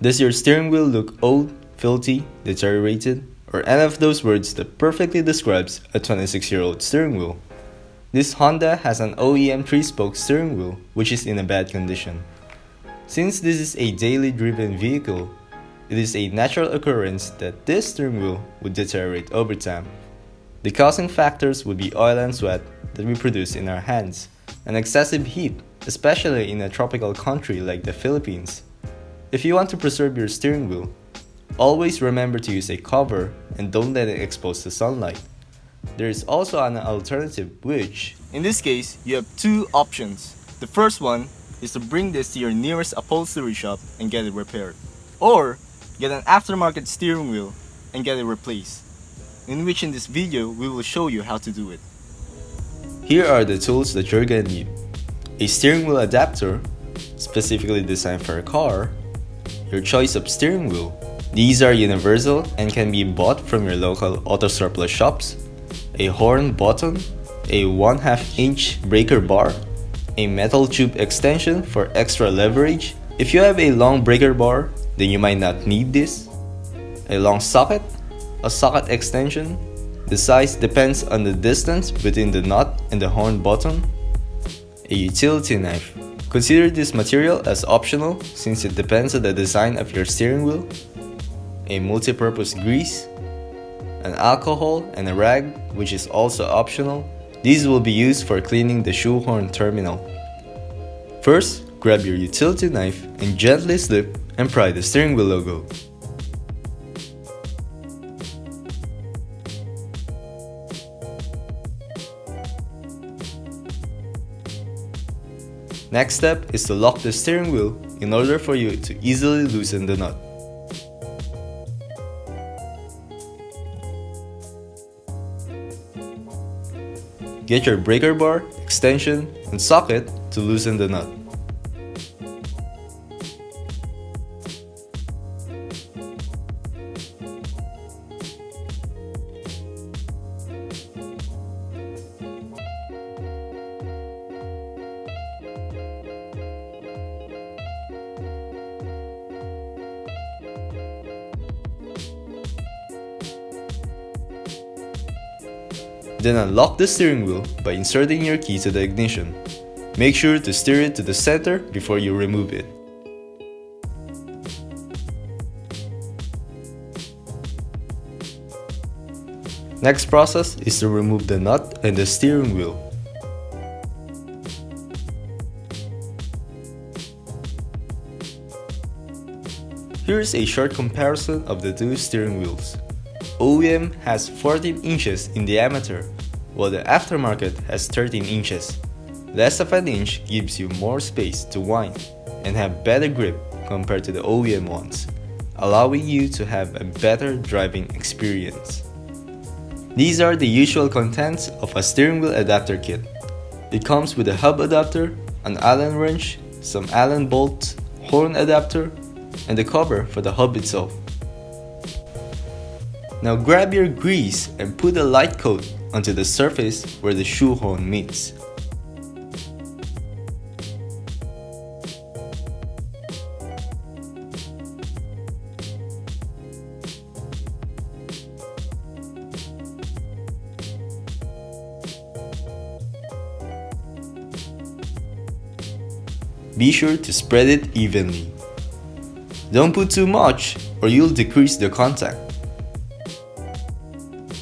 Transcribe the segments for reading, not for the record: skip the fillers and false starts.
Does your steering wheel look old, filthy, deteriorated, or any of those words that perfectly describes a 26-year-old steering wheel? This Honda has an OEM 3-spoke steering wheel which is in a bad condition. Since this is a daily driven vehicle, it is a natural occurrence that this steering wheel would deteriorate over time. The causing factors would be oil and sweat that we produce in our hands, and excessive heat, especially in a tropical country like the Philippines. If you want to preserve your steering wheel, always remember to use a cover and don't let it expose to sunlight. There is also an alternative which, in this case, you have two options. The first one is to bring this to your nearest upholstery shop and get it repaired. Or, get an aftermarket steering wheel and get it replaced. In which in this video, we will show you how to do it. Here are the tools that you're gonna need. A steering wheel adapter, specifically designed for a car. Your choice of steering wheel. These are universal and can be bought from your local auto surplus shops. A horn button, a 1/2 inch breaker bar, a metal tube extension for extra leverage. If you have a long breaker bar, then you might not need this. A long socket, a socket extension. The size depends on the distance between the nut and the horn button. A utility knife. Consider this material as optional since it depends on the design of your steering wheel. A multi-purpose grease, an alcohol and a rag, which is also optional. These will be used for cleaning the shoehorn terminal. First, grab your utility knife and gently slip and pry the steering wheel logo. Next step is to lock the steering wheel in order for you to easily loosen the nut. Get your breaker bar, extension, and socket to loosen the nut. Then unlock the steering wheel by inserting your key to the ignition. Make sure to steer it to the center before you remove it. Next process is to remove the nut and the steering wheel. Here is a short comparison of the two steering wheels. OEM has 14 inches in diameter, while the aftermarket has 13 inches. Less of an inch gives you more space to wind and have better grip compared to the OEM ones, allowing you to have a better driving experience. These are the usual contents of a steering wheel adapter kit. It comes with a hub adapter, an Allen wrench, some Allen bolts, horn adapter, and the cover for the hub itself. Now grab your grease and put a light coat onto the surface where the shoehorn meets. Be sure to spread it evenly. Don't put too much or you'll decrease the contact.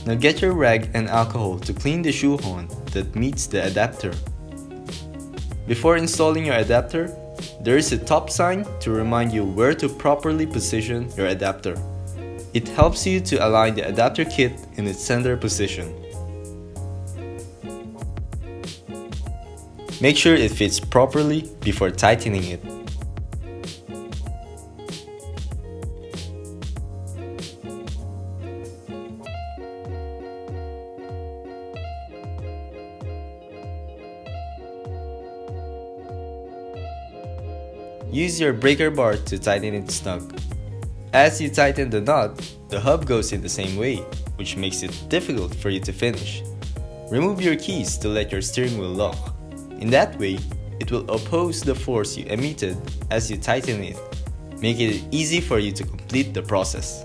Now get your rag and alcohol to clean the shoehorn that meets the adapter. Before installing your adapter, there is a top sign to remind you where to properly position your adapter. It helps you to align the adapter kit in its center position. Make sure it fits properly before tightening it. Use your breaker bar to tighten it snug. As you tighten the nut, the hub goes in the same way, which makes it difficult for you to finish. Remove your keys to let your steering wheel lock. In that way, it will oppose the force you emitted as you tighten it, making it easy for you to complete the process.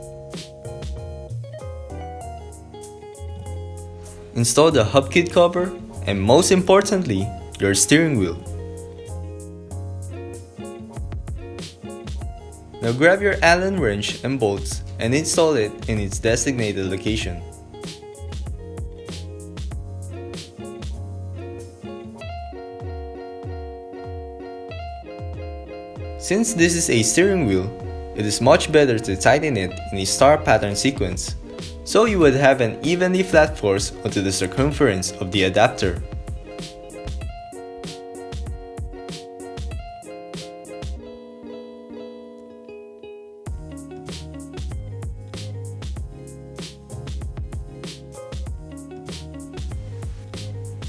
Install the hubkit cover and, most importantly, your steering wheel. Now grab your Allen wrench and bolts and install it in its designated location. Since this is a steering wheel, it is much better to tighten it in a star pattern sequence, so you would have an evenly flat force onto the circumference of the adapter.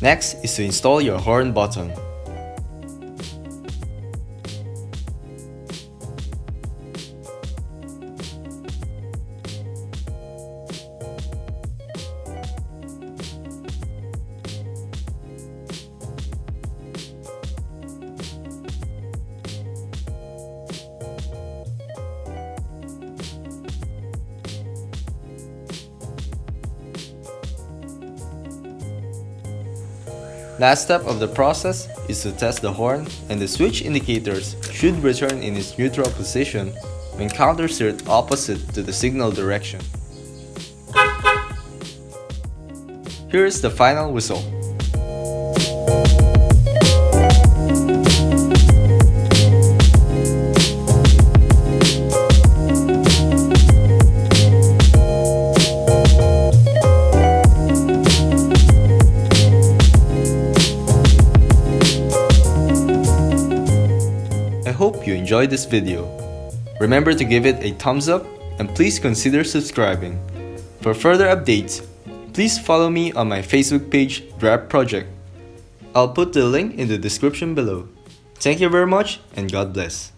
Next is to install your horn button. Last step of the process is to test the horn, and the switch indicators should return in its neutral position when countersteered opposite to the signal direction. Here is the final result. I hope you enjoyed this video. Remember to give it a thumbs up and please consider subscribing. For further updates, please follow me on my Facebook page, Draft Project. I'll put the link in the description below. Thank you very much and God bless.